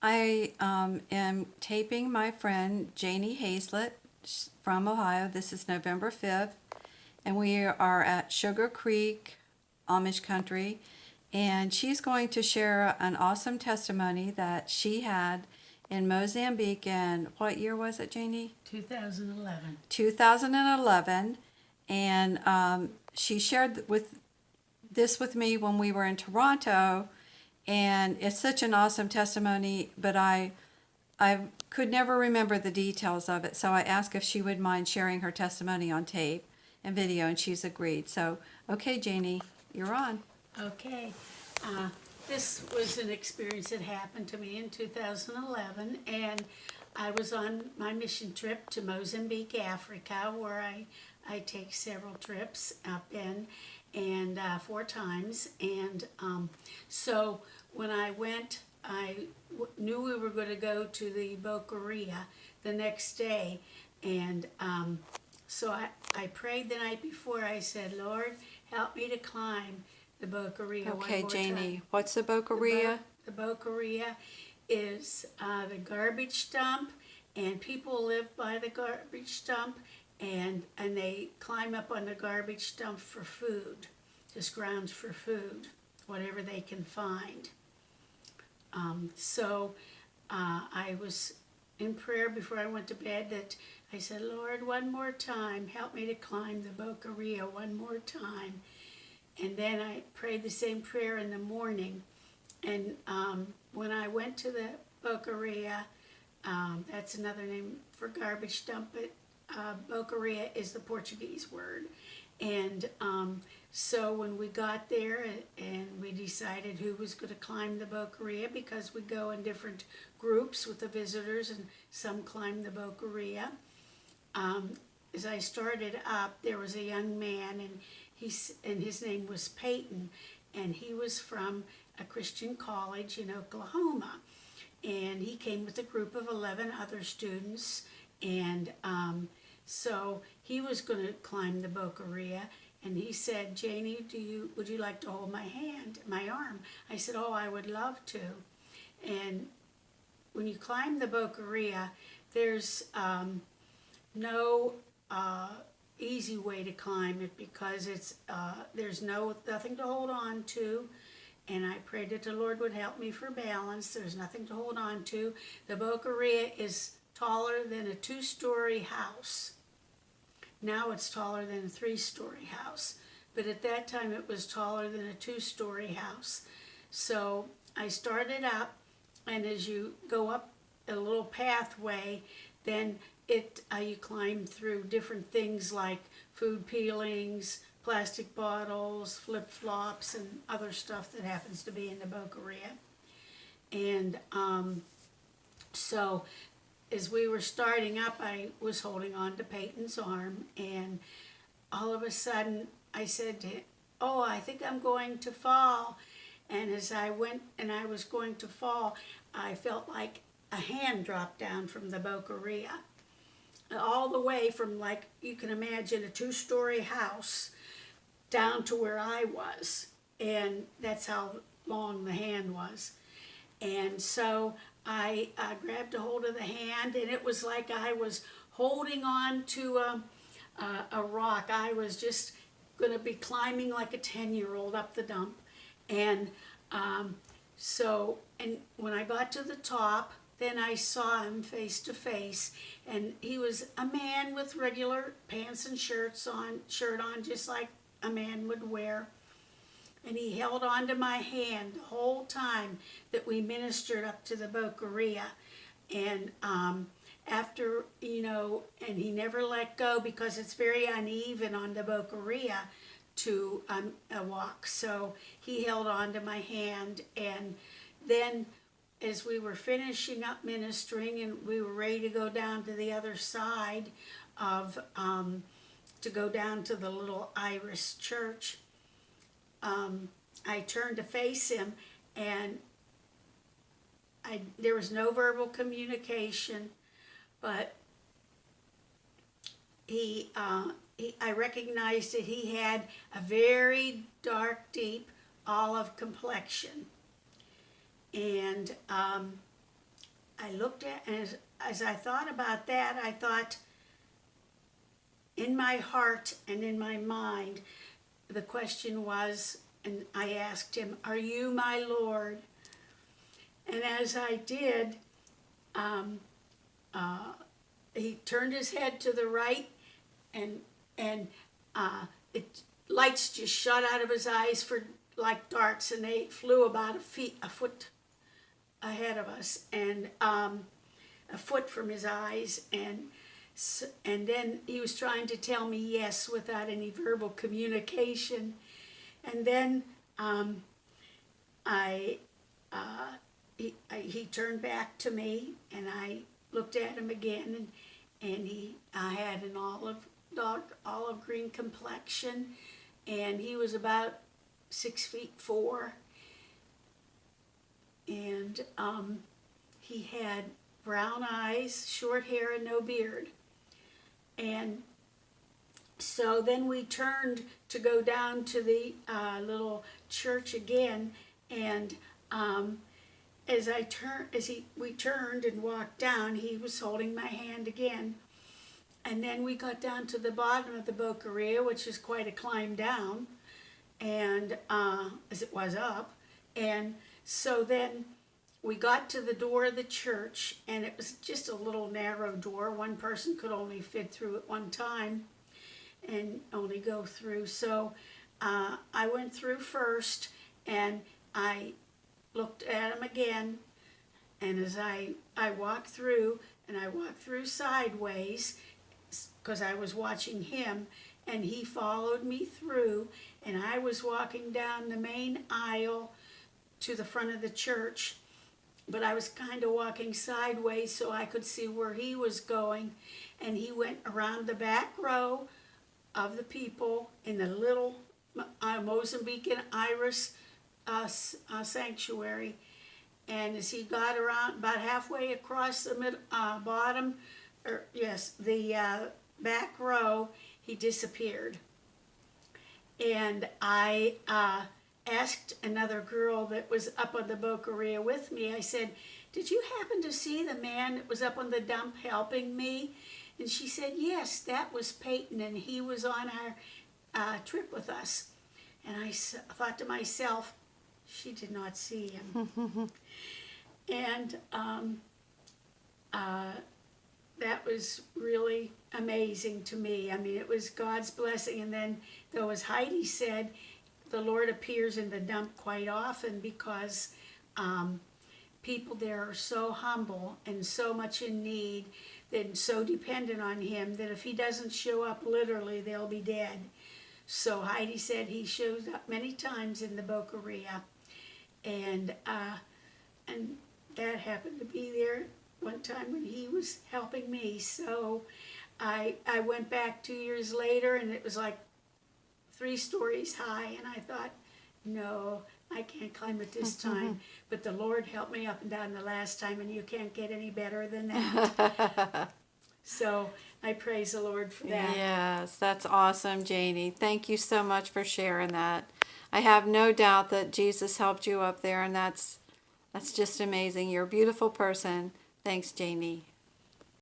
I am taping my friend Jayne Hazlett from Ohio. This is November 5th, and we are at Sugar Creek, Amish country, and she's going to share an awesome testimony that she had in Mozambique in, what year was it, Jayne? 2011. 2011, and she shared with me when we were in Toronto, and it's such an awesome testimony, but I could never remember the details of it, so I asked if she would mind sharing her testimony on tape and video, and she's agreed. So, okay, Jayne, you're on. Okay. Uh, this was an experience that happened to me in 2011, and I was on my mission trip to Mozambique, Africa, where I take several trips up in, and 4 times. And so when I went, knew we were going to go to the Boca Ria the next day, and so I prayed the night before. I said, Lord, help me to climb the Boca Ria one Okay, more Jayne, time. what's the Boca Ria? The Boca Ria is the garbage dump, and people live by the garbage dump, and they climb up on the garbage dump for food, just grounds for food, whatever they can find. So I was in prayer before I went to bed that I said, Lord, one more time, help me to climb the Boca Ria one more time. And then I prayed the same prayer in the morning. And when I went to the Boca Ria, that's another name for garbage dump, but Boca Ria is the Portuguese word. And so when we got there and we decided who was going to climb the Boca Ria, because we go in different groups with the visitors and some climb the Boca Ria. As I started up, there was a young man, and his name was Peyton, and he was from a Christian college in Oklahoma, and he came with a group of 11 other students, and so he was going to climb the Boca Ria, and he said, Jayne, would you like to hold my hand, my arm? I said, oh, I would love to. And when you climb the Boca Ria, there's no easy way to climb it, because it's there's nothing to hold on to, and I prayed that the Lord would help me for balance. There's nothing to hold on to. The Boca Ria is taller than a 2-story house. Now it's taller than a 3-story house, but at that time it was taller than a 2-story house. So I started up, and as you go up a little pathway, then you climb through different things like food peelings, plastic bottles, flip-flops, and other stuff that happens to be in the Boca Ria. And so as we were starting up, I was holding on to Peyton's arm, and all of a sudden I said to him, oh, I think I'm going to fall. And as I went and I was going to fall, I felt like a hand dropped down from the Boca Ria, all the way from, like you can imagine, a 2-story house down to where I was, and that's how long the hand was. And so I grabbed a hold of the hand, and it was like I was holding on to a rock. I was just going to be climbing like a 10-year-old up the dump. And and when I got to the top, then I saw him face to face, and he was a man with regular pants and shirt on, just like a man would wear. And he held on to my hand the whole time that we ministered up to the Boca Ria. And after, and he never let go, because it's very uneven on the Boca Ria to walk. So he held on to my hand, and then as we were finishing up ministering and we were ready to go down to the other side of, to go down to the little Irish church, I turned to face him, and there was no verbal communication, but I recognized that he had a very dark, deep olive complexion. And I looked at, and as I thought about that, I thought, in my heart and in my mind, the question was, and I asked him, "Are you my Lord?" And as I did, he turned his head to the right, and lights just shot out of his eyes for like darts, and they flew about a foot ahead of us, and a foot from his eyes, and then he was trying to tell me yes without any verbal communication, and then he turned back to me, and I looked at him again, and he had an dark olive green complexion, and he was about 6'4", and he had brown eyes, short hair, and no beard. And so then we turned to go down to the little church again, and we turned and walked down, he was holding my hand again. And then we got down to the bottom of the Boca Ria, which is quite a climb down, and as it was up. And so then we got to the door of the church, and it was just a little narrow door. One person could only fit through at one time and only go through. So I went through first, and I looked at him again, and as I walked through, and I walked through sideways because I was watching him, and he followed me through, and I was walking down the main aisle to the front of the church, but I was kind of walking sideways so I could see where he was going, and he went around the back row of the people in the little Mozambican iris sanctuary, and as he got around about halfway across the back row, he disappeared. And I asked another girl that was up on the Boca Ria with me, I said, "Did you happen to see the man that was up on the dump helping me?" And she said, "Yes, that was Peyton, and he was on our trip with us." And I thought to myself, she did not see him. And that was really amazing to me. I mean, it was God's blessing. And then, though, as Heidi said, the Lord appears in the dump quite often because people there are so humble and so much in need and so dependent on him that if he doesn't show up, literally, they'll be dead. So Heidi said he shows up many times in the Boca Ria, and that happened to be there one time when he was helping me. So I went back 2 years later, and it was like 3 stories high, and I thought, no, I can't climb it this time. But the Lord helped me up and down the last time, and you can't get any better than that. So I praise the Lord for that. Yes, that's awesome, Jayne. Thank you so much for sharing that. I have no doubt that Jesus helped you up there, and that's just amazing. You're a beautiful person. Thanks, Jayne.